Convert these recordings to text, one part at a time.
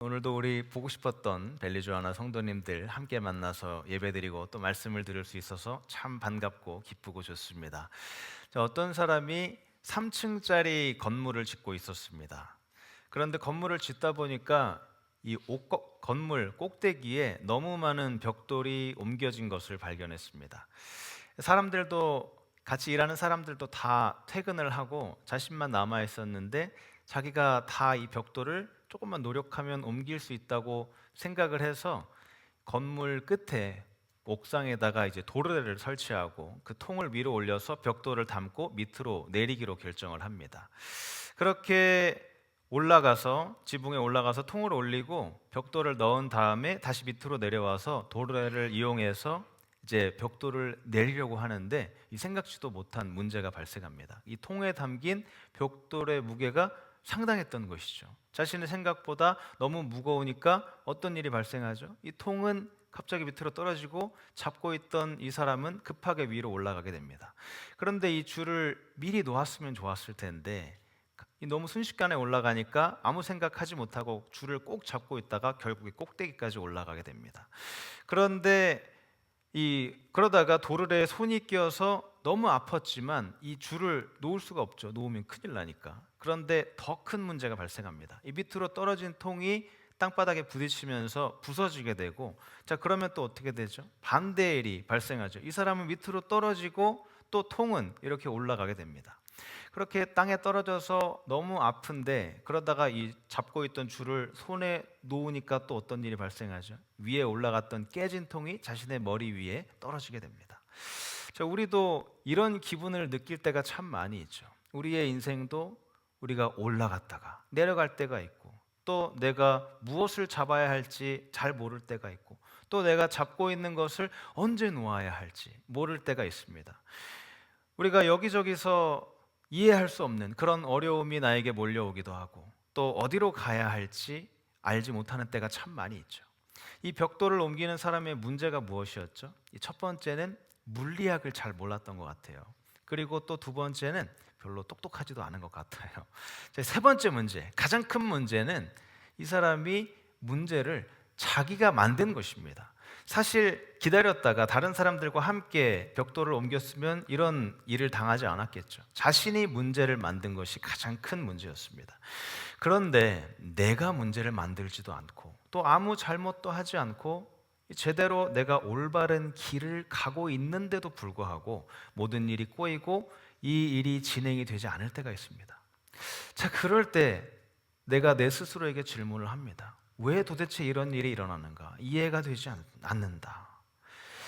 오늘도 우리 보고 싶었던 벨리조아나 성도님들 함께 만나서 예배드리고 또 말씀을 들을 수 있어서 참 반갑고 기쁘고 좋습니다. 어떤 사람이 3층짜리 건물을 짓고 있었습니다. 그런데 건물을 짓다 보니까 건물 꼭대기에 너무 많은 벽돌이 옮겨진 것을 발견했습니다. 사람들도 같이 일하는 사람들도 다 퇴근을 하고 자신만 남아 있었는데 자기가 다 이 벽돌을 조금만 노력하면 옮길 수 있다고 생각을 해서 건물 끝에 옥상에다가 이제 도르래를 설치하고 그 통을 위로 올려서 벽돌을 담고 밑으로 내리기로 결정을 합니다. 그렇게 지붕에 올라가서 통을 올리고 벽돌을 넣은 다음에 다시 밑으로 내려와서 도르래를 이용해서 이제 벽돌을 내리려고 하는데 이 생각지도 못한 문제가 발생합니다. 이 통에 담긴 벽돌의 무게가 상당했던 것이죠. 자신의 생각보다 너무 무거우니까 어떤 일이 발생하죠? 이 통은 갑자기 밑으로 떨어지고 잡고 있던 이 사람은 급하게 위로 올라가게 됩니다. 그런데 이 줄을 미리 놓았으면 좋았을 텐데 너무 순식간에 올라가니까 아무 생각하지 못하고 줄을 꼭 잡고 있다가 결국에 꼭대기까지 올라가게 됩니다. 그런데 그러다가 도르래에 손이 끼어서 너무 아팠지만 이 줄을 놓을 수가 없죠. 놓으면 큰일 나니까. 그런데 더 큰 문제가 발생합니다. 이 밑으로 떨어진 통이 땅바닥에 부딪히면서 부서지게 되고, 자 그러면 또 어떻게 되죠? 반대의 일이 발생하죠. 이 사람은 밑으로 떨어지고 또 통은 이렇게 올라가게 됩니다. 그렇게 땅에 떨어져서 너무 아픈데 그러다가 이 잡고 있던 줄을 손에 놓으니까 또 어떤 일이 발생하죠? 위에 올라갔던 깨진 통이 자신의 머리 위에 떨어지게 됩니다. 우리도 이런 기분을 느낄 때가 참 많이 있죠. 우리의 인생도 우리가 올라갔다가 내려갈 때가 있고, 또 내가 무엇을 잡아야 할지 잘 모를 때가 있고, 또 내가 잡고 있는 것을 언제 놓아야 할지 모를 때가 있습니다. 우리가 여기저기서 이해할 수 없는 그런 어려움이 나에게 몰려오기도 하고, 또 어디로 가야 할지 알지 못하는 때가 참 많이 있죠. 이 벽돌을 옮기는 사람의 문제가 무엇이었죠? 첫 번째는 물리학을 잘 몰랐던 것 같아요. 그리고 또 두 번째는 별로 똑똑하지도 않은 것 같아요. 세 번째 문제, 가장 큰 문제는 이 사람이 문제를 자기가 만든 것입니다. 사실 기다렸다가 다른 사람들과 함께 벽돌을 옮겼으면 이런 일을 당하지 않았겠죠. 자신이 문제를 만든 것이 가장 큰 문제였습니다. 그런데 내가 문제를 만들지도 않고 또 아무 잘못도 하지 않고 제대로 내가 올바른 길을 가고 있는데도 불구하고 모든 일이 꼬이고 이 일이 진행이 되지 않을 때가 있습니다. 자, 그럴 때 내가 내 스스로에게 질문을 합니다. 왜 도대체 이런 일이 일어나는가? 이해가 되지 않는다.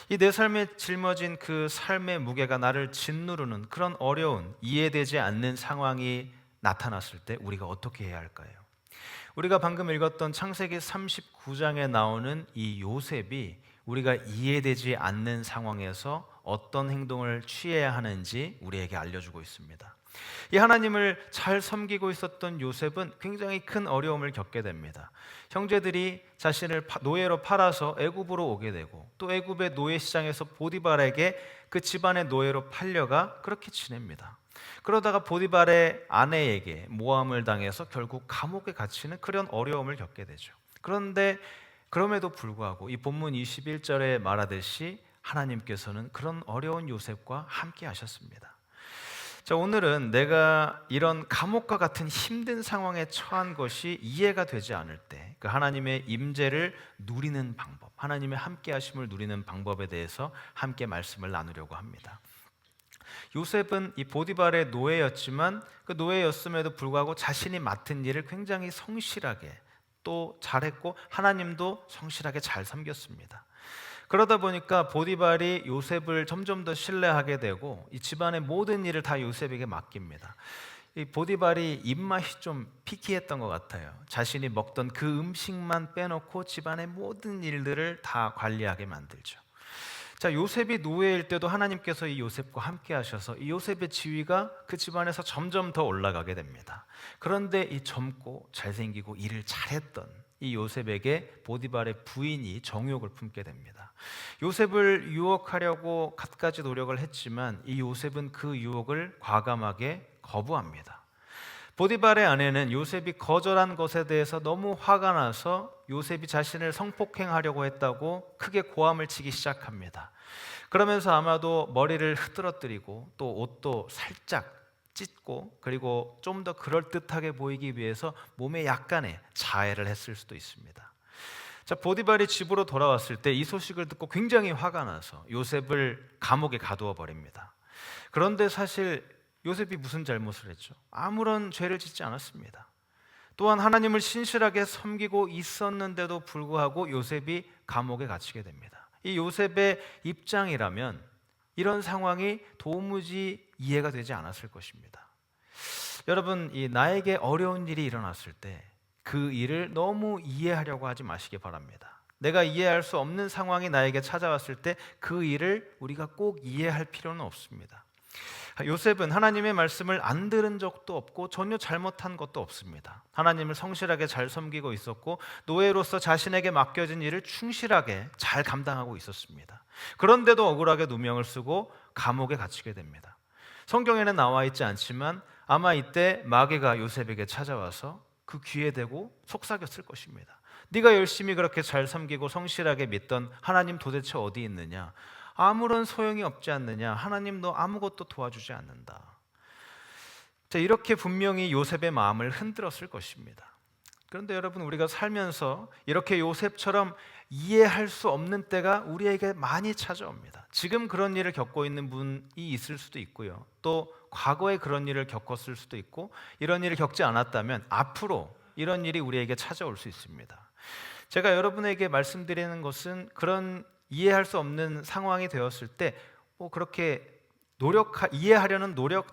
이 내 삶에 짊어진 그 삶의 무게가 나를 짓누르는 그런 어려운, 이해되지 않는 상황이 나타났을 때 우리가 어떻게 해야 할까요? 우리가 방금 읽었던 창세기 39장에 나오는 이 요셉이 우리가 이해되지 않는 상황에서 어떤 행동을 취해야 하는지 우리에게 알려주고 있습니다. 이 하나님을 잘 섬기고 있었던 요셉은 굉장히 큰 어려움을 겪게 됩니다. 형제들이 자신을 노예로 팔아서 애굽으로 오게 되고, 또 애굽의 노예 시장에서 보디발에게 그 집안의 노예로 팔려가 그렇게 지냅니다. 그러다가 보디발의 아내에게 모함을 당해서 결국 감옥에 갇히는 그런 어려움을 겪게 되죠. 그런데 그럼에도 불구하고 이 본문 21절에 말하듯이 하나님께서는 그런 어려운 요셉과 함께 하셨습니다. 자, 오늘은 내가 이런 감옥과 같은 힘든 상황에 처한 것이 이해가 되지 않을 때 그 하나님의 임재를 누리는 방법, 하나님의 함께 하심을 누리는 방법에 대해서 함께 말씀을 나누려고 합니다. 요셉은 이 보디발의 노예였지만 그 노예였음에도 불구하고 자신이 맡은 일을 굉장히 성실하게 또 잘했고 하나님도 성실하게 잘 섬겼습니다. 그러다 보니까 보디발이 요셉을 점점 더 신뢰하게 되고 이 집안의 모든 일을 다 요셉에게 맡깁니다. 이 보디발이 입맛이 좀 피키했던 것 같아요. 자신이 먹던 그 음식만 빼놓고 집안의 모든 일들을 다 관리하게 만들죠. 자, 요셉이 노예일 때도 하나님께서 이 요셉과 함께 하셔서 이 요셉의 지위가 그 집안에서 점점 더 올라가게 됩니다. 그런데 이 젊고 잘생기고 일을 잘했던 이 요셉에게 보디발의 부인이 정욕을 품게 됩니다. 요셉을 유혹하려고 갖가지 노력을 했지만 이 요셉은 그 유혹을 과감하게 거부합니다. 보디발의 아내는 요셉이 거절한 것에 대해서 너무 화가 나서 요셉이 자신을 성폭행하려고 했다고 크게 고함을 치기 시작합니다. 그러면서 아마도 머리를 흐트러뜨리고 또 옷도 살짝 찢고, 그리고 좀 더 그럴듯하게 보이기 위해서 몸에 약간의 자해를 했을 수도 있습니다. 자, 보디발이 집으로 돌아왔을 때 이 소식을 듣고 굉장히 화가 나서 요셉을 감옥에 가두어 버립니다. 그런데 사실 요셉이 무슨 잘못을 했죠? 아무런 죄를 짓지 않았습니다. 또한 하나님을 신실하게 섬기고 있었는데도 불구하고 요셉이 감옥에 갇히게 됩니다. 이 요셉의 입장이라면 이런 상황이 도무지 이해가 되지 않았을 것입니다. 여러분, 이 나에게 어려운 일이 일어났을 때 그 일을 너무 이해하려고 하지 마시기 바랍니다. 내가 이해할 수 없는 상황이 나에게 찾아왔을 때 그 일을 우리가 꼭 이해할 필요는 없습니다. 요셉은 하나님의 말씀을 안 들은 적도 없고 전혀 잘못한 것도 없습니다. 하나님을 성실하게 잘 섬기고 있었고 노예로서 자신에게 맡겨진 일을 충실하게 잘 감당하고 있었습니다. 그런데도 억울하게 누명을 쓰고 감옥에 갇히게 됩니다. 성경에는 나와 있지 않지만 아마 이때 마귀가 요셉에게 찾아와서 그 귀에 대고 속삭였을 것입니다. 네가 열심히 그렇게 잘 섬기고 성실하게 믿던 하나님 도대체 어디 있느냐? 아무런 소용이 없지 않느냐? 하나님 너 아무것도 도와주지 않는다. 자, 이렇게 분명히 요셉의 마음을 흔들었을 것입니다. 그런데 여러분, 우리가 살면서 이렇게 요셉처럼 이해할 수 없는 때가 우리에게 많이 찾아옵니다. 지금 그런 일을 겪고 있는 분이 있을 수도 있고요. 또 과거에 그런 일을 겪었을 수도 있고, 이런 일을 겪지 않았다면 앞으로 이런 일이 우리에게 찾아올 수 있습니다. 제가 여러분에게 말씀드리는 것은 그런 이해할 수 없는 상황이 되었을 때 그렇게 이해하려는 노력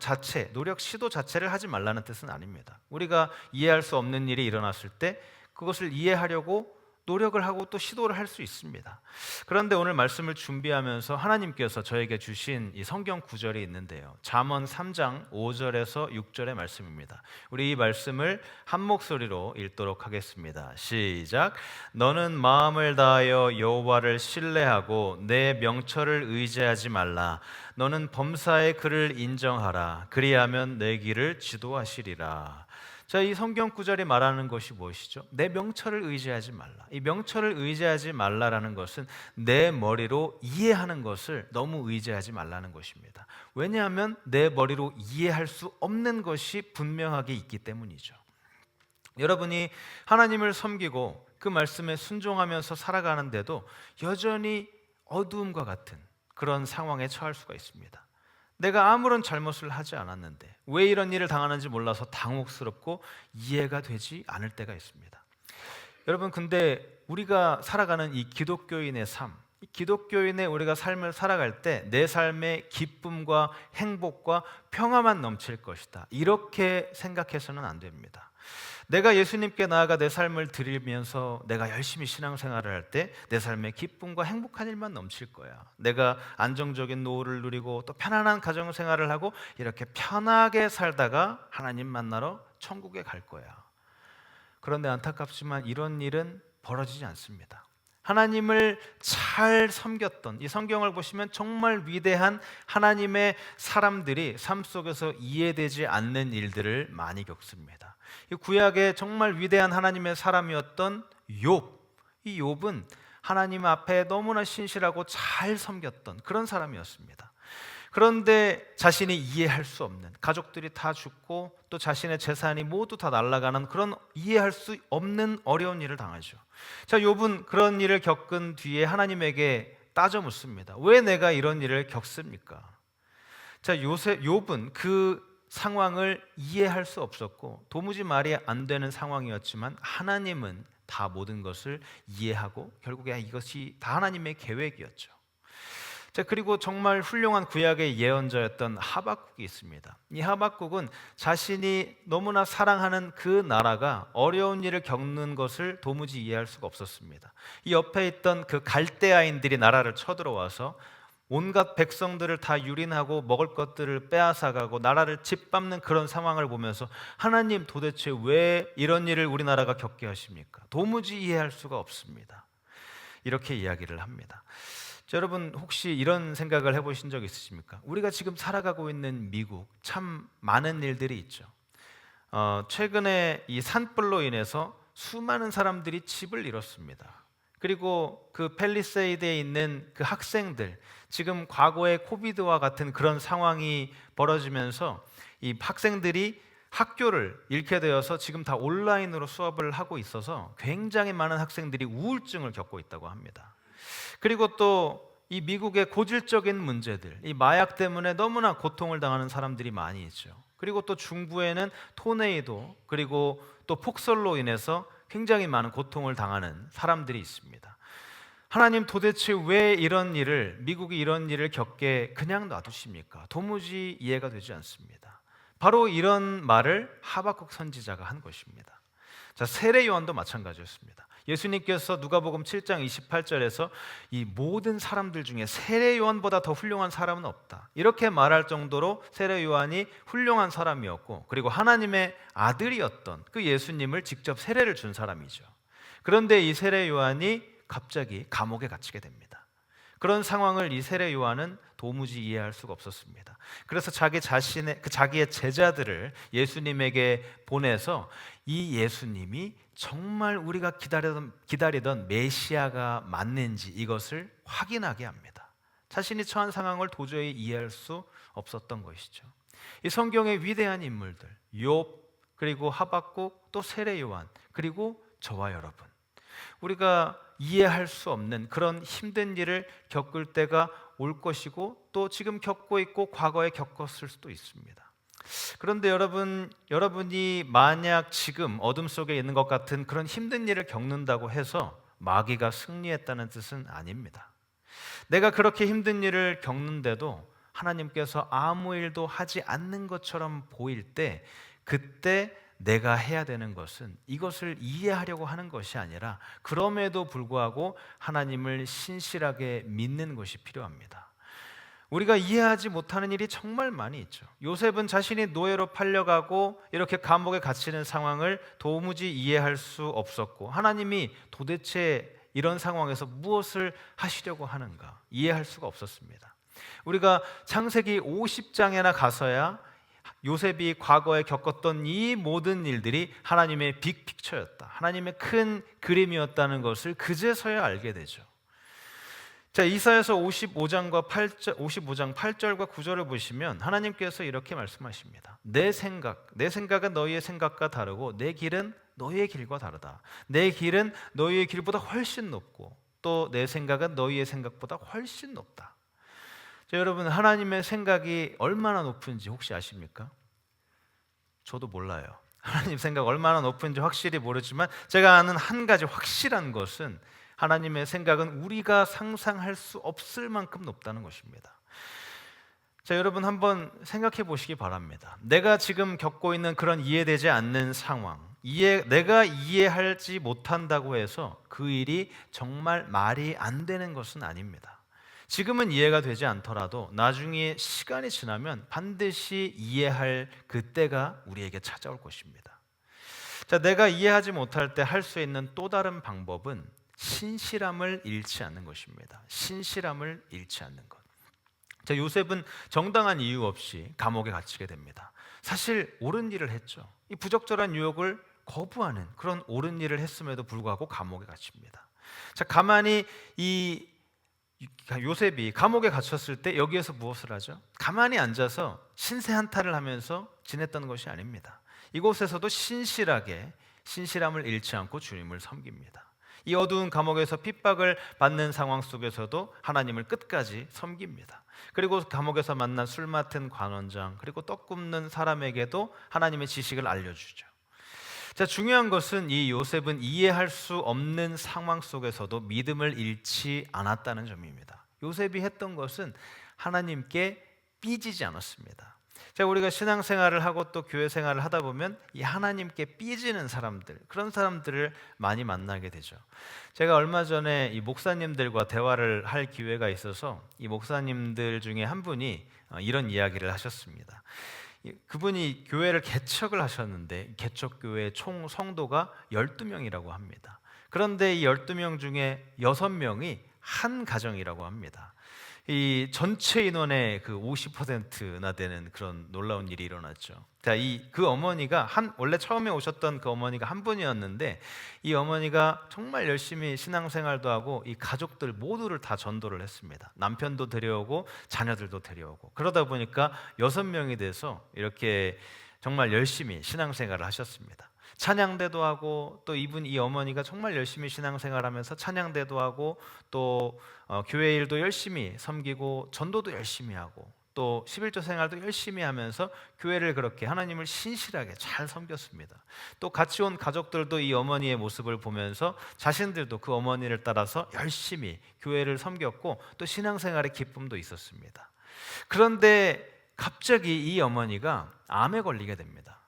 시도 자체를 하지 말라는 뜻은 아닙니다. 우리가 이해할 수 없는 일이 일어났을 때 그것을 이해하려고 노력을 하고 또 시도를 할 수 있습니다. 그런데 오늘 말씀을 준비하면서 하나님께서 저에게 주신 이 성경 구절이 있는데요. 잠언 3장 5절에서 6절의 말씀입니다. 우리 이 말씀을 한 목소리로 읽도록 하겠습니다. 시작. 너는 마음을 다하여 여호와를 신뢰하고 내 명철을 의지하지 말라. 너는 범사의 그를 인정하라. 그리하면 내 길을 지도하시리라. 자, 이 성경 구절이 말하는 것이 무엇이죠? 내 명철을 의지하지 말라. 이 명철을 의지하지 말라라는 것은 내 머리로 이해하는 것을 너무 의지하지 말라는 것입니다. 왜냐하면 내 머리로 이해할 수 없는 것이 분명하게 있기 때문이죠. 여러분이 하나님을 섬기고 그 말씀에 순종하면서 살아가는데도 여전히 어두움과 같은 그런 상황에 처할 수가 있습니다. 내가 아무런 잘못을 하지 않았는데 왜 이런 일을 당하는지 몰라서 당혹스럽고 이해가 되지 않을 때가 있습니다. 여러분, 근데 우리가 살아가는 이 기독교인의 삶, 이 기독교인의 우리가 삶을 살아갈 때 내 삶에 기쁨과 행복과 평화만 넘칠 것이다, 이렇게 생각해서는 안 됩니다. 내가 예수님께 나아가 내 삶을 드리면서 내가 열심히 신앙생활을 할 때 내 삶에 기쁨과 행복한 일만 넘칠 거야. 내가 안정적인 노후를 누리고 또 편안한 가정생활을 하고 이렇게 편하게 살다가 하나님 만나러 천국에 갈 거야. 그런데 안타깝지만 이런 일은 벌어지지 않습니다. 하나님을 잘 섬겼던, 이 성경을 보시면 정말 위대한 하나님의 사람들이 삶 속에서 이해되지 않는 일들을 많이 겪습니다. 이 구약의 정말 위대한 하나님의 사람이었던 욥, 이 욥은 하나님 앞에 너무나 신실하고 잘 섬겼던 그런 사람이었습니다. 그런데 자신이 이해할 수 없는, 가족들이 다 죽고 또 자신의 재산이 모두 다 날아가는 그런 이해할 수 없는 어려운 일을 당하죠. 자, 욥은 그런 일을 겪은 뒤에 하나님에게 따져 묻습니다. 왜 내가 이런 일을 겪습니까? 자, 욥은 그 상황을 이해할 수 없었고 도무지 말이 안 되는 상황이었지만 하나님은 다 모든 것을 이해하고 결국에 이것이 다 하나님의 계획이었죠. 자, 그리고 정말 훌륭한 구약의 예언자였던 하박국이 있습니다. 이 하박국은 자신이 너무나 사랑하는 그 나라가 어려운 일을 겪는 것을 도무지 이해할 수가 없었습니다. 이 옆에 있던 그 갈대아인들이 나라를 쳐들어와서 온갖 백성들을 다 유린하고 먹을 것들을 빼앗아가고 나라를 짓밟는 그런 상황을 보면서 하나님 도대체 왜 이런 일을 우리나라가 겪게 하십니까? 도무지 이해할 수가 없습니다. 이렇게 이야기를 합니다. 자, 여러분, 혹시 이런 생각을 해보신 적 있으십니까? 우리가 지금 살아가고 있는 미국, 참 많은 일들이 있죠. 최근에 이 산불로 인해서 수많은 사람들이 집을 잃었습니다. 그리고 그 팰리세이드에 있는 그 학생들, 지금 과거의 코비드와 같은 그런 상황이 벌어지면서 이 학생들이 학교를 잃게 되어서 지금 다 온라인으로 수업을 하고 있어서 굉장히 많은 학생들이 우울증을 겪고 있다고 합니다. 그리고 또 이 미국의 고질적인 문제들, 이 마약 때문에 너무나 고통을 당하는 사람들이 많이 있죠. 그리고 또 중부에는 토네이도, 그리고 또 폭설로 인해서 굉장히 많은 고통을 당하는 사람들이 있습니다. 하나님, 도대체 왜 미국이 이런 일을 겪게 그냥 놔두십니까? 도무지 이해가 되지 않습니다. 바로 이런 말을 하박국 선지자가 한 것입니다. 자, 세례 요한도 마찬가지였습니다. 예수님께서 누가복음 7장 28절에서 이 모든 사람들 중에 세례 요한보다 더 훌륭한 사람은 없다, 이렇게 말할 정도로 세례 요한이 훌륭한 사람이었고, 그리고 하나님의 아들이었던 그 예수님을 직접 세례를 준 사람이죠. 그런데 이 세례 요한이 갑자기 감옥에 갇히게 됩니다. 그런 상황을 이 세례 요한은 도무지 이해할 수가 없었습니다. 그래서 자기의 제자들을 예수님에게 보내서 이 예수님이 정말 우리가 기다리던 메시아가 맞는지 이것을 확인하게 합니다. 자신이 처한 상황을 도저히 이해할 수 없었던 것이죠. 이 성경의 위대한 인물들, 욥, 그리고 하박국, 또 세례 요한, 그리고 저와 여러분, 우리가 이해할 수 없는 그런 힘든 일을 겪을 때가 올 것이고, 또 지금 겪고 있고 과거에 겪었을 수도 있습니다. 그런데 여러분이 만약 지금 어둠 속에 있는 것 같은 그런 힘든 일을 겪는다고 해서 마귀가 승리했다는 뜻은 아닙니다. 내가 그렇게 힘든 일을 겪는데도 하나님께서 아무 일도 하지 않는 것처럼 보일 때, 그때 내가 해야 되는 것은 이것을 이해하려고 하는 것이 아니라 그럼에도 불구하고 하나님을 신실하게 믿는 것이 필요합니다. 우리가 이해하지 못하는 일이 정말 많이 있죠. 요셉은 자신이 노예로 팔려가고 이렇게 감옥에 갇히는 상황을 도무지 이해할 수 없었고, 하나님이 도대체 이런 상황에서 무엇을 하시려고 하는가 이해할 수가 없었습니다. 우리가 창세기 50장에나 가서야 요셉이 과거에 겪었던 이 모든 일들이 하나님의 빅픽처였다, 하나님의 큰 그림이었다는 것을 그제서야 알게 되죠. 자, 이사야서 55장 8절과 9절을 보시면 하나님께서 이렇게 말씀하십니다. 내 생각은 너희의 생각과 다르고 내 길은 너희의 길과 다르다. 내 길은 너희의 길보다 훨씬 높고 또 내 생각은 너희의 생각보다 훨씬 높다. 자, 여러분, 하나님의 생각이 얼마나 높은지 혹시 아십니까? 저도 몰라요. 하나님 생각 얼마나 높은지 확실히 모르지만 제가 아는 한 가지 확실한 것은 하나님의 생각은 우리가 상상할 수 없을 만큼 높다는 것입니다. 자, 여러분 한번 생각해 보시기 바랍니다. 내가 지금 겪고 있는 그런 이해되지 않는 상황, 내가 이해하지 못한다고 해서 그 일이 정말 말이 안 되는 것은 아닙니다. 지금은 이해가 되지 않더라도 나중에 시간이 지나면 반드시 이해할 그때가 우리에게 찾아올 것입니다. 자, 내가 이해하지 못할 때 할 수 있는 또 다른 방법은 신실함을 잃지 않는 것입니다. 신실함을 잃지 않는 것. 자, 요셉은 정당한 이유 없이 감옥에 갇히게 됩니다. 사실 옳은 일을 했죠. 이 부적절한 유혹을 거부하는 그런 옳은 일을 했음에도 불구하고 감옥에 갇힙니다. 자, 가만히 이 요셉이 감옥에 갇혔을 때 여기에서 무엇을 하죠? 가만히 앉아서 신세 한탄을 하면서 지냈던 것이 아닙니다. 이곳에서도 신실함을 잃지 않고 주님을 섬깁니다. 이 어두운 감옥에서 핍박을 받는 상황 속에서도 하나님을 끝까지 섬깁니다. 그리고 감옥에서 만난 술 맡은 관원장, 그리고 떡 굽는 사람에게도 하나님의 지식을 알려주죠. 자, 중요한 것은 이 요셉은 이해할 수 없는 상황 속에서도 믿음을 잃지 않았다는 점입니다. 요셉이 했던 것은 하나님께 삐지지 않았습니다. 자, 우리가 신앙생활을 하고 또 교회 생활을 하다 보면 이 하나님께 삐지는 사람들, 그런 사람들을 많이 만나게 되죠. 제가 얼마 전에 이 목사님들과 대화를 할 기회가 있어서 이 목사님들 중에 한 분이 이런 이야기를 하셨습니다. 그분이 교회를 개척을 하셨는데 개척교회 총 성도가 12명이라고 합니다. 그런데 이 12명 중에 6명이 한 가정이라고 합니다. 이 전체 인원의 그 50%나 되는 그런 놀라운 일이 일어났죠. 자, 그 어머니가 원래 처음에 오셨던 그 어머니가 한 분이었는데, 이 어머니가 정말 열심히 신앙생활도 하고 이 가족들 모두를 다 전도를 했습니다. 남편도 데려오고 자녀들도 데려오고, 그러다 보니까 6명이 돼서 이렇게 정말 열심히 신앙생활을 하셨습니다. 찬양대도 하고, 또 이 어머니가 정말 열심히 신앙생활하면서 찬양대도 하고, 또 교회 일도 열심히 섬기고, 전도도 열심히 하고, 또 11조 생활도 열심히 하면서 교회를 그렇게 하나님을 신실하게 잘 섬겼습니다. 또 같이 온 가족들도 이 어머니의 모습을 보면서 자신들도 그 어머니를 따라서 열심히 교회를 섬겼고, 또 신앙생활의 기쁨도 있었습니다. 그런데 갑자기 이 어머니가 암에 걸리게 됩니다.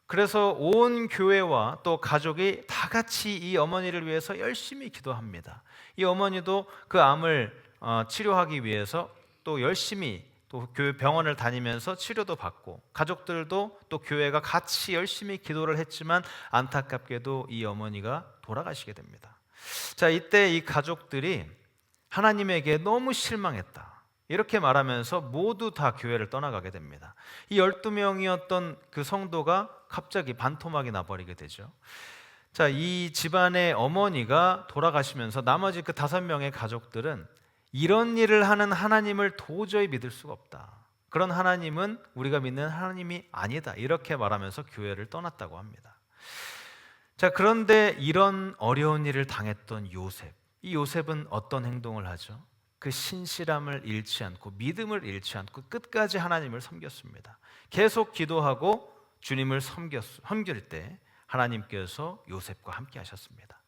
그래서 온 교회와 또 가족이 다 같이 이 어머니를 위해서 열심히 기도합니다. 이 어머니도 그 암을 치료하기 위해서 또 열심히 또 교회 병원을 다니면서 치료도 받고, 가족들도 또 교회가 같이 열심히 기도를 했지만 안타깝게도 이 어머니가 돌아가시게 됩니다. 자, 이때 이 가족들이 하나님에게 너무 실망했다, 이렇게 말하면서 모두 다 교회를 떠나가게 됩니다. 이 12명이었던 그 성도가 갑자기 반토막이 나버리게 되죠. 자, 이 집안의 어머니가 돌아가시면서 나머지 그 5명의 가족들은 이런 일을 하는 하나님을 도저히 믿을 수가 없다, 그런 하나님은 우리가 믿는 하나님이 아니다, 이렇게 말하면서 교회를 떠났다고 합니다. 자, 그런데 이런 어려운 일을 당했던 이 요셉은 어떤 행동을 하죠? 그 신실함을 잃지 않고 믿음을 잃지 않고 끝까지 하나님을 섬겼습니다. 계속 기도하고 주님을 섬길 때 하나님께서 요셉과 함께 하셨습니다.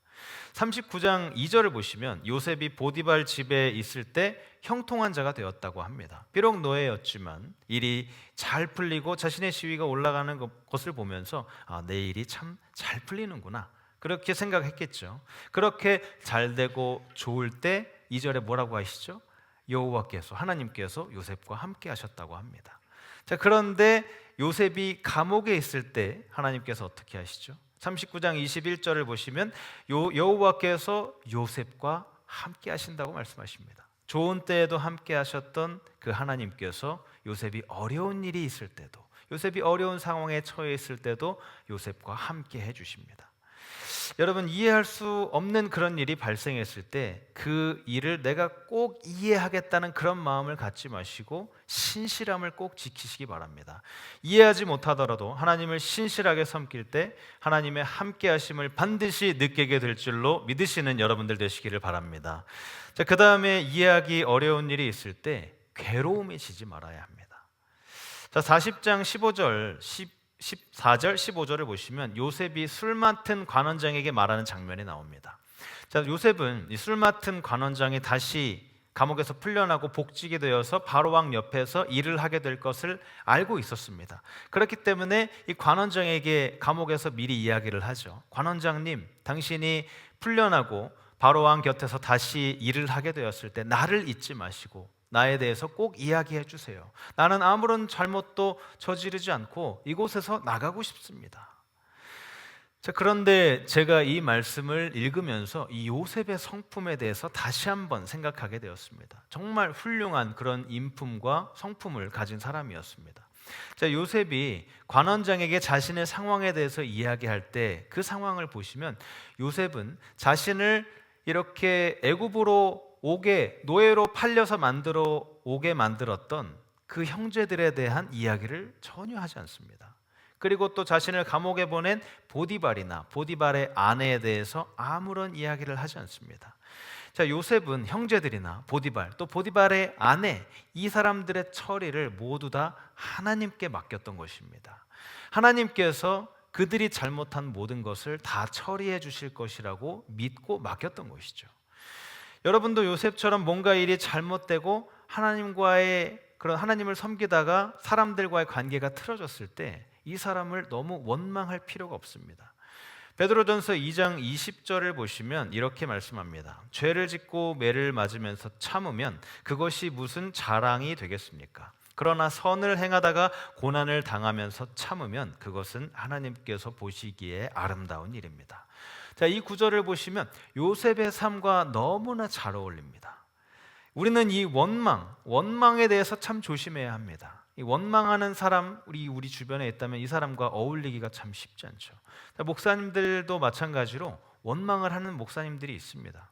39장 2절을 보시면 요셉이 보디발 집에 있을 때 형통한 자가 되었다고 합니다. 비록 노예였지만 일이 잘 풀리고 자신의 시위가 올라가는 것을 보면서 내 일이 참 잘 풀리는구나, 그렇게 생각했겠죠. 그렇게 잘 되고 좋을 때 2절에 뭐라고 하시죠? 여호와께서, 하나님께서 요셉과 함께 하셨다고 합니다. 자, 그런데 요셉이 감옥에 있을 때 하나님께서 어떻게 하시죠? 39장 21절을 보시면 여호와께서 요셉과 함께 하신다고 말씀하십니다. 좋은 때에도 함께 하셨던 그 하나님께서 요셉이 어려운 일이 있을 때도, 요셉이 어려운 상황에 처해 있을 때도 요셉과 함께 해주십니다. 여러분, 이해할 수 없는 그런 일이 발생했을 때 그 일을 내가 꼭 이해하겠다는 그런 마음을 갖지 마시고 신실함을 꼭 지키시기 바랍니다. 이해하지 못하더라도 하나님을 신실하게 섬길 때 하나님의 함께 하심을 반드시 느끼게 될 줄로 믿으시는 여러분들 되시기를 바랍니다. 자, 그 다음에 이해하기 어려운 일이 있을 때 괴로움에 지지 말아야 합니다. 자, 40장 15절 14절 15절을 보시면 요셉이 술 맡은 관원장에게 말하는 장면이 나옵니다. 자, 요셉은 이 술 맡은 관원장이 다시 감옥에서 풀려나고 복직이 되어서 바로왕 옆에서 일을 하게 될 것을 알고 있었습니다. 그렇기 때문에 이 관원장에게 감옥에서 미리 이야기를 하죠. 관원장님, 당신이 풀려나고 바로왕 곁에서 다시 일을 하게 되었을 때 나를 잊지 마시고 나에 대해서 꼭 이야기해 주세요. 나는 아무런 잘못도 저지르지 않고 이곳에서 나가고 싶습니다. 자, 그런데 제가 이 말씀을 읽으면서 이 요셉의 성품에 대해서 다시 한번 생각하게 되었습니다. 정말 훌륭한 그런 인품과 성품을 가진 사람이었습니다. 자, 요셉이 관원장에게 자신의 상황에 대해서 이야기할 때 그 상황을 보시면 요셉은 자신을 이렇게 애굽으로 노예로 팔려서 오게 만들었던 그 형제들에 대한 이야기를 전혀 하지 않습니다. 그리고 또 자신을 감옥에 보낸 보디발의 아내에 대해서 아무런 이야기를 하지 않습니다. 자, 요셉은 형제들이나 보디발, 또 보디발의 아내, 이 사람들의 처리를 모두 다 하나님께 맡겼던 것입니다. 하나님께서 그들이 잘못한 모든 것을 다 처리해 주실 것이라고 믿고 맡겼던 것이죠. 여러분도 요셉처럼 뭔가 일이 잘못되고 하나님을 섬기다가 사람들과의 관계가 틀어졌을 때 이 사람을 너무 원망할 필요가 없습니다. 베드로전서 2장 20절을 보시면 이렇게 말씀합니다. 죄를 짓고 매를 맞으면서 참으면 그것이 무슨 자랑이 되겠습니까? 그러나 선을 행하다가 고난을 당하면서 참으면 그것은 하나님께서 보시기에 아름다운 일입니다. 자, 이 구절을 보시면 요셉의 삶과 너무나 잘 어울립니다. 우리는 이 원망에 대해서 참 조심해야 합니다. 이 원망하는 사람 우리 주변에 있다면 이 사람과 어울리기가 참 쉽지 않죠. 목사님들도 마찬가지로 원망을 하는 목사님들이 있습니다.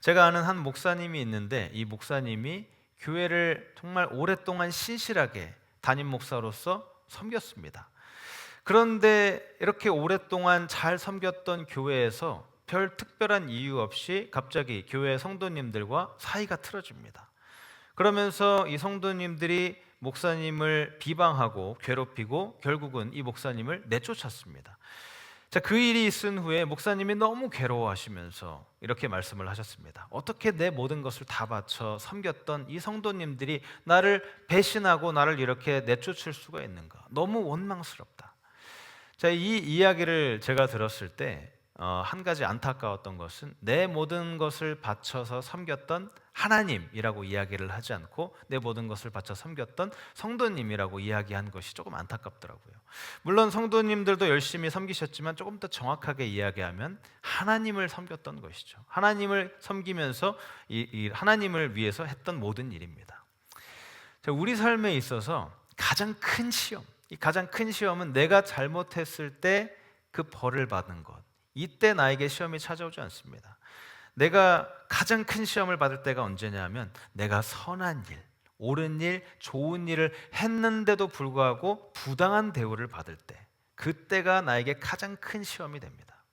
제가 아는 한 목사님이 있는데 이 목사님이 교회를 정말 오랫동안 신실하게 담임 목사로서 섬겼습니다. 그런데 이렇게 오랫동안 잘 섬겼던 교회에서 별 특별한 이유 없이 갑자기 교회 성도님들과 사이가 틀어집니다. 그러면서 이 성도님들이 목사님을 비방하고 괴롭히고 결국은 이 목사님을 내쫓았습니다. 자, 그 일이 있은 후에 목사님이 너무 괴로워하시면서 이렇게 말씀을 하셨습니다. 어떻게 내 모든 것을 다 바쳐 섬겼던 이 성도님들이 나를 배신하고 나를 이렇게 내쫓을 수가 있는가? 너무 원망스럽다. 자, 이 이야기를 제가 들었을 때 한 가지 안타까웠던 것은 내 모든 것을 바쳐서 섬겼던 하나님이라고 이야기를 하지 않고 내 모든 것을 바쳐 섬겼던 성도님이라고 이야기한 것이 조금 안타깝더라고요. 물론 성도님들도 열심히 섬기셨지만 조금 더 정확하게 이야기하면 하나님을 섬겼던 것이죠. 하나님을 섬기면서 이 하나님을 위해서 했던 모든 일입니다. 자, 우리 삶에 있어서 가장 큰 시험, 이 가장 큰 시험은 내가 잘못했을 때 그 벌을 받는 것. 이때 나에게 시험이 찾아오지 않습니다. 내가 가장 큰 시험을 받을 때가 언제냐면 내가 선한 일, 옳은 일, 좋은 일을 했는데도 불구하고 부당한 대우를 받을 때, 그때가 나에게 가장 큰 시험이 됩니다.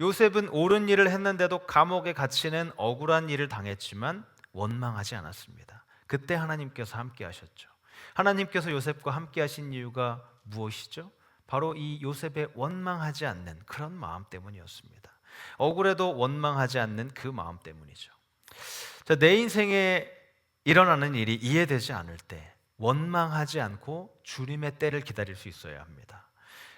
요셉은 옳은 일을 했는데도 감옥에 갇히는 억울한 일을 당했지만 원망하지 않았습니다. 그때 하나님께서 함께 하셨죠. 하나님께서 요셉과 함께 하신 이유가 무엇이죠? 바로 이 요셉의 원망하지 않는 그런 마음 때문이었습니다. 억울해도 원망하지 않는 그 마음 때문이죠. 자, 내 인생에 일어나는 일이 이해되지 않을 때 원망하지 않고 주님의 때를 기다릴 수 있어야 합니다.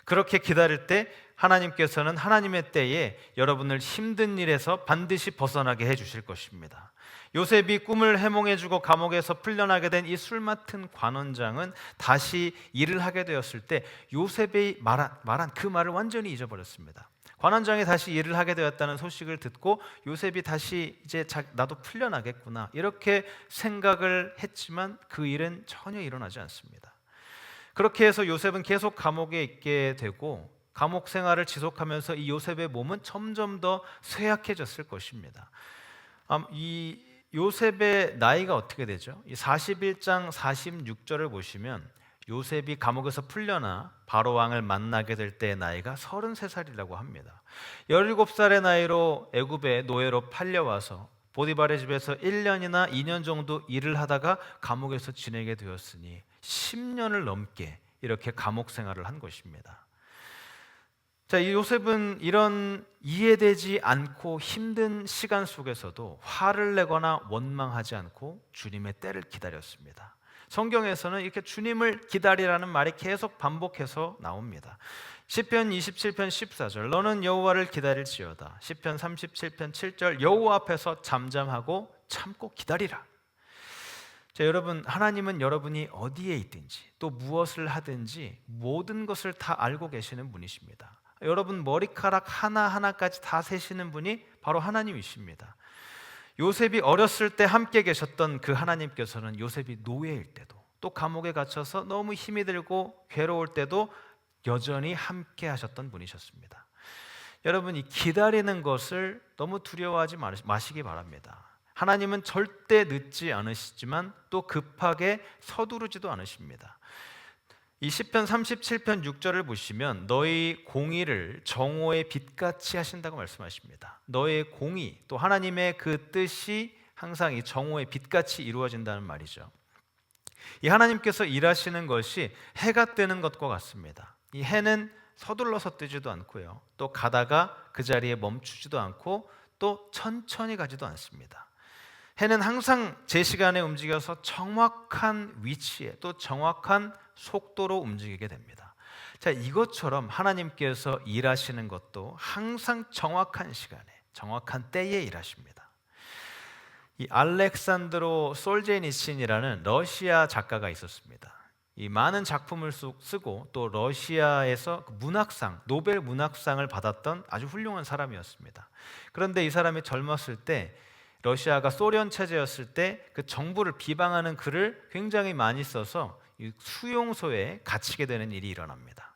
그렇게 기다릴 때 하나님께서는 하나님의 때에 여러분을 힘든 일에서 반드시 벗어나게 해주실 것입니다. 요셉이 꿈을 해몽해주고 감옥에서 풀려나게 된 이 술 맡은 관원장은 다시 일을 하게 되었을 때 요셉이 말한 그 말을 완전히 잊어버렸습니다. 관원장이 다시 일을 하게 되었다는 소식을 듣고 요셉이 다시 이제 나도 풀려나겠구나 이렇게 생각을 했지만 그 일은 전혀 일어나지 않습니다. 그렇게 해서 요셉은 계속 감옥에 있게 되고 감옥 생활을 지속하면서 이 요셉의 몸은 점점 더 쇠약해졌을 것입니다. 이 요셉의 나이가 어떻게 되죠? 이 41장 46절을 보시면 요셉이 감옥에서 풀려나 바로 왕을 만나게 될 때의 나이가 33살이라고 합니다. 17살의 나이로 애굽의 노예로 팔려와서 보디발의 집에서 1년이나 2년 정도 일을 하다가 감옥에서 지내게 되었으니 10년을 넘게 이렇게 감옥 생활을 한 것입니다. 자, 이 요셉은 이런 이해되지 않고 힘든 시간 속에서도 화를 내거나 원망하지 않고 주님의 때를 기다렸습니다. 성경에서는 이렇게 주님을 기다리라는 말이 계속 반복해서 나옵니다. 시편 27편 14절 너는 여호와를 기다릴지어다. 시편 37편 7절 여호와 앞에서 잠잠하고 참고 기다리라. 자, 여러분, 하나님은 여러분이 어디에 있든지 또 무엇을 하든지 모든 것을 다 알고 계시는 분이십니다. 여러분 머리카락 하나하나까지 다 세시는 분이 바로 하나님이십니다. 요셉이 어렸을 때 함께 계셨던 그 하나님께서는 요셉이 노예일 때도 또 감옥에 갇혀서 너무 힘이 들고 괴로울 때도 여전히 함께 하셨던 분이셨습니다. 여러분, 이 기다리는 것을 너무 두려워하지 마시기 바랍니다. 하나님은 절대 늦지 않으시지만 또 급하게 서두르지도 않으십니다. 이 시편 37편 6절을 보시면 너희 공의를 정오의 빛같이 하신다고 말씀하십니다. 너의 공의 또 하나님의 그 뜻이 항상 이 정오의 빛같이 이루어진다는 말이죠. 이 하나님께서 일하시는 것이 해가 뜨는 것과 같습니다. 이 해는 서둘러서 뜨지도 않고요. 또 가다가 그 자리에 멈추지도 않고 또 천천히 가지도 않습니다. 해는 항상 제 시간에 움직여서 정확한 위치에 또 정확한 속도로 움직이게 됩니다. 자, 이것처럼 하나님께서 일하시는 것도 항상 정확한 시간에 정확한 때에 일하십니다. 이 알렉산드로 솔제니친이라는 러시아 작가가 있었습니다. 이 많은 작품을 쓰고 또 러시아에서 문학상, 노벨 문학상을 받았던 아주 훌륭한 사람이었습니다. 그런데 이 사람이 젊었을 때 러시아가 소련 체제였을 때 그 정부를 비방하는 글을 굉장히 많이 써서 이 수용소에 갇히게 되는 일이 일어납니다.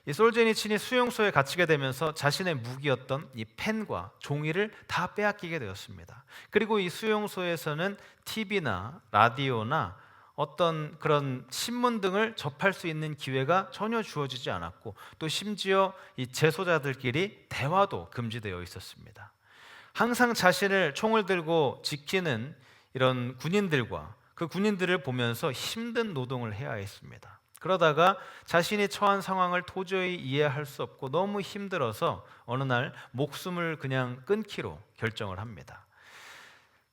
이 솔제니친이 수용소에 갇히게 되면서 자신의 무기였던 이 펜과 종이를 다 빼앗기게 되었습니다. 그리고 이 수용소에서는 TV나 라디오나 어떤 그런 신문 등을 접할 수 있는 기회가 전혀 주어지지 않았고, 또 심지어 이 재소자들끼리 대화도 금지되어 있었습니다. 항상 자신을 총을 들고 지키는 이런 군인들과 그 군인들을 보면서 힘든 노동을 해야 했습니다. 그러다가 자신이 처한 상황을 도저히 이해할 수 없고 너무 힘들어서 어느 날 목숨을 그냥 끊기로 결정을 합니다.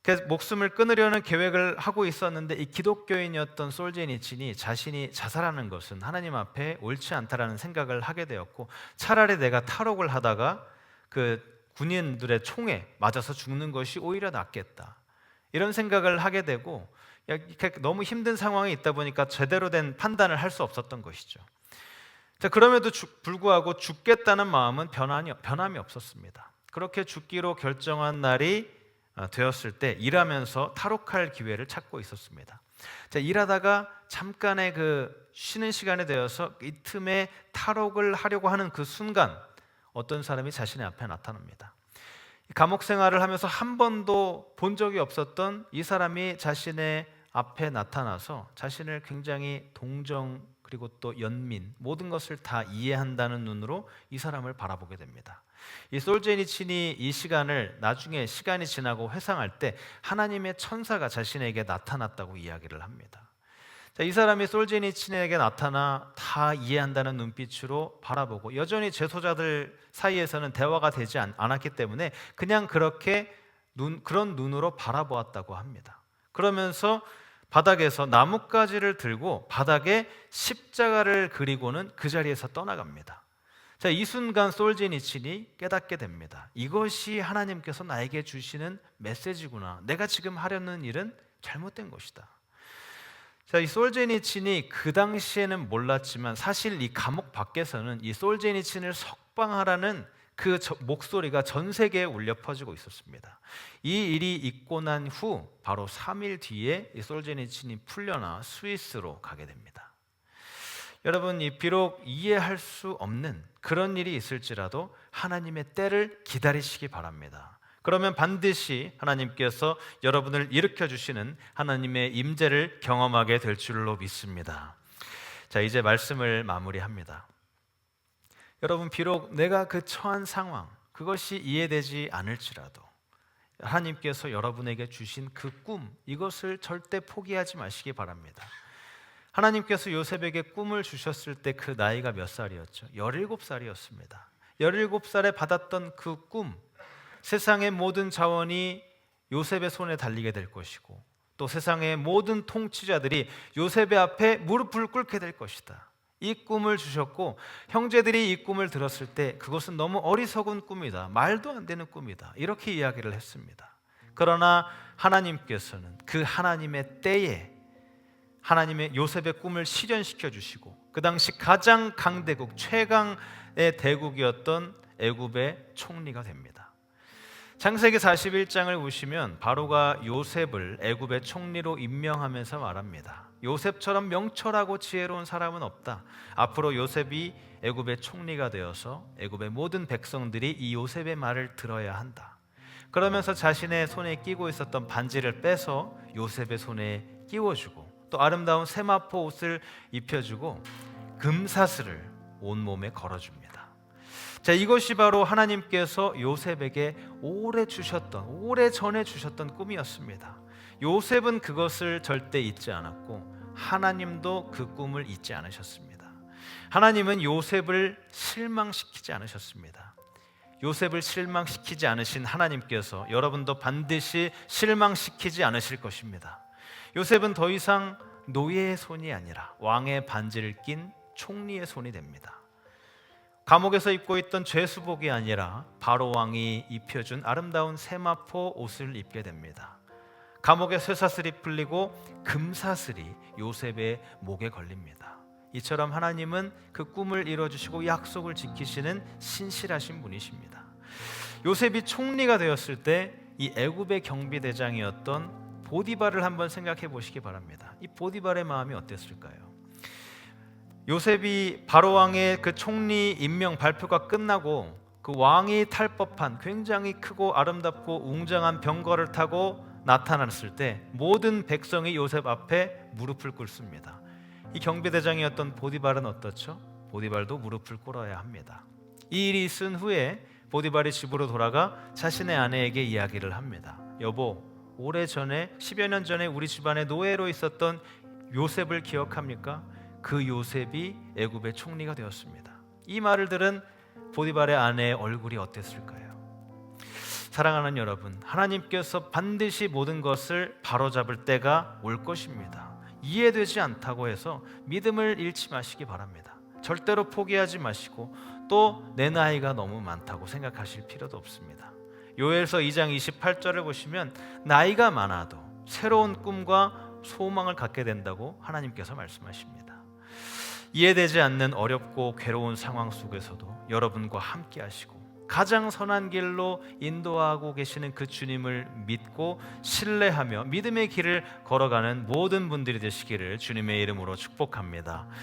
그래서 목숨을 끊으려는 계획을 하고 있었는데, 이 기독교인이었던 솔제니친이 자신이 자살하는 것은 하나님 앞에 옳지 않다라는 생각을 하게 되었고, 차라리 내가 탈옥을 하다가 그 군인들의 총에 맞아서 죽는 것이 오히려 낫겠다, 이런 생각을 하게 되고, 이렇게 너무 힘든 상황에 있다 보니까 제대로 된 판단을 할 수 없었던 것이죠. 자, 그럼에도 불구하고 죽겠다는 마음은 변함이 없었습니다. 그렇게 죽기로 결정한 날이 되었을 때 일하면서 탈옥할 기회를 찾고 있었습니다. 자, 일하다가 잠깐의 그 쉬는 시간에 되어서 이 틈에 탈옥을 하려고 하는 그 순간 어떤 사람이 자신의 앞에 나타납니다. 감옥 생활을 하면서 한 번도 본 적이 없었던 이 사람이 자신의 앞에 나타나서 자신을 굉장히 동정 그리고 또 연민, 모든 것을 다 이해한다는 눈으로 이 사람을 바라보게 됩니다. 이 솔제니친이 이 시간을 나중에 시간이 지나고 회상할 때 하나님의 천사가 자신에게 나타났다고 이야기를 합니다. 자, 이 사람이 솔제니친에게 나타나 다 이해한다는 눈빛으로 바라보고, 여전히 재소자들 사이에서는 대화가 되지 않았기 때문에 그냥 그렇게 그런 눈으로 바라보았다고 합니다. 그러면서 바닥에서 나뭇가지를 들고 바닥에 십자가를 그리고는 그 자리에서 떠나갑니다. 자, 이 순간 솔제니친이 깨닫게 됩니다. 이것이 하나님께서 나에게 주시는 메시지구나. 내가 지금 하려는 일은 잘못된 것이다. 자, 이 솔제니친이 그 당시에는 몰랐지만 사실 이 감옥 밖에서는 이 솔제니친을 석방하라는 그 목소리가 전 세계에 울려 퍼지고 있었습니다. 이 일이 있고 난 후 바로 3일 뒤에 이 솔제니친이 풀려나 스위스로 가게 됩니다. 여러분, 비록 이해할 수 없는 그런 일이 있을지라도 하나님의 때를 기다리시기 바랍니다. 그러면 반드시 하나님께서 여러분을 일으켜 주시는 하나님의 임재를 경험하게 될 줄로 믿습니다. 자, 이제 말씀을 마무리합니다. 여러분, 비록 내가 그 처한 상황, 그것이 이해되지 않을지라도 하나님께서 여러분에게 주신 그 꿈, 이것을 절대 포기하지 마시기 바랍니다. 하나님께서 요셉에게 꿈을 주셨을 때 그 나이가 몇 살이었죠? 17살이었습니다. 17살에 받았던 그 꿈, 세상의 모든 자원이 요셉의 손에 달리게 될 것이고, 또 세상의 모든 통치자들이 요셉의 앞에 무릎을 꿇게 될 것이다. 이 꿈을 주셨고, 형제들이 이 꿈을 들었을 때 그것은 너무 어리석은 꿈이다, 말도 안 되는 꿈이다, 이렇게 이야기를 했습니다. 그러나 하나님께서는 그 하나님의 때에 하나님의 요셉의 꿈을 실현시켜 주시고, 그 당시 가장 강대국, 최강의 대국이었던 애굽의 총리가 됩니다. 창세기 41장을 보시면 바로가 요셉을 애굽의 총리로 임명하면서 말합니다. 요셉처럼 명철하고 지혜로운 사람은 없다. 앞으로 요셉이 애굽의 총리가 되어서 애굽의 모든 백성들이 이 요셉의 말을 들어야 한다. 그러면서 자신의 손에 끼고 있었던 반지를 빼서 요셉의 손에 끼워주고, 또 아름다운 세마포 옷을 입혀주고 금사슬을 온몸에 걸어줍니다. 자, 이것이 바로 하나님께서 요셉에게 오래전에 주셨던 꿈이었습니다. 요셉은 그것을 절대 잊지 않았고 하나님도 그 꿈을 잊지 않으셨습니다. 하나님은 요셉을 실망시키지 않으셨습니다. 요셉을 실망시키지 않으신 하나님께서 여러분도 반드시 실망시키지 않으실 것입니다. 요셉은 더 이상 노예의 손이 아니라 왕의 반지를 낀 총리의 손이 됩니다. 감옥에서 입고 있던 죄수복이 아니라 바로 왕이 입혀준 아름다운 세마포 옷을 입게 됩니다. 감옥의 쇠사슬이 풀리고 금사슬이 요셉의 목에 걸립니다. 이처럼 하나님은 그 꿈을 이뤄주시고 약속을 지키시는 신실하신 분이십니다. 요셉이 총리가 되었을 때 이 애굽의 경비대장이었던 보디발을 한번 생각해 보시기 바랍니다. 이 보디발의 마음이 어땠을까요? 요셉이 바로 왕의 그 총리 임명 발표가 끝나고 그 왕이 탈 법한 굉장히 크고 아름답고 웅장한 병거를 타고 나타났을 때 모든 백성이 요셉 앞에 무릎을 꿇습니다. 이 경비대장이었던 보디발은 어떻죠? 보디발도 무릎을 꿇어야 합니다. 이 일이 있은 후에 보디발이 집으로 돌아가 자신의 아내에게 이야기를 합니다. 여보, 오래전에 10여 년 전에 우리 집안에 노예로 있었던 요셉을 기억합니까? 그 요셉이 애굽의 총리가 되었습니다. 이 말을 들은 보디발의 아내의 얼굴이 어땠을까요? 사랑하는 여러분, 하나님께서 반드시 모든 것을 바로잡을 때가 올 것입니다. 이해되지 않다고 해서 믿음을 잃지 마시기 바랍니다. 절대로 포기하지 마시고 또 내 나이가 너무 많다고 생각하실 필요도 없습니다. 요엘서 2장 28절을 보시면 나이가 많아도 새로운 꿈과 소망을 갖게 된다고 하나님께서 말씀하십니다. 이해되지 않는 어렵고 괴로운 상황 속에서도 여러분과 함께 하시고 가장 선한 길로 인도하고 계시는 그 주님을 믿고 신뢰하며 믿음의 길을 걸어가는 모든 분들이 되시기를 주님의 이름으로 축복합니다.